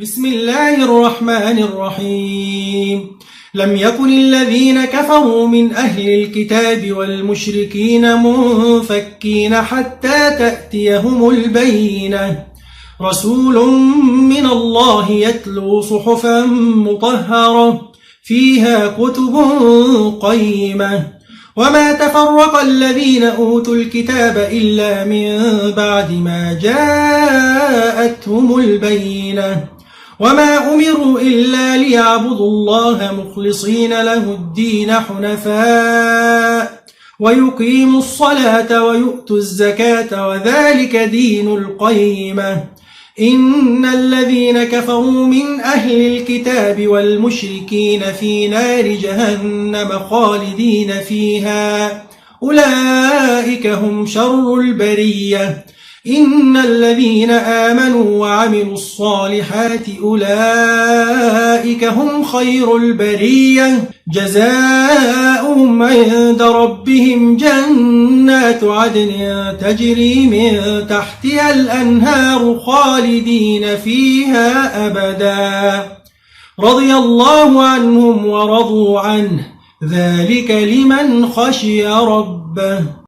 بسم الله الرحمن الرحيم لم يكن الذين كفروا من أهل الكتاب والمشركين منفكين حتى تأتيهم البينة رسول من الله يتلو صحفا مطهرة فيها كتب قيمة وما تفرق الذين أوتوا الكتاب إلا من بعد ما جاءتهم البينة وما أمروا إلا ليعبدوا الله مخلصين له الدين حنفاء ويقيموا الصلاة ويؤتوا الزكاة وذلك دين القيمة إن الذين كفروا من أهل الكتاب والمشركين في نار جهنم خالدين فيها أولئك هم شر البرية إن الذين آمنوا وعملوا الصالحات أولئك هم خير البرية جزاؤهم عند ربهم جنات عدن تجري من تحتها الأنهار خالدين فيها أبدا رضي الله عنهم ورضوا عنه ذلك لمن خشي ربه.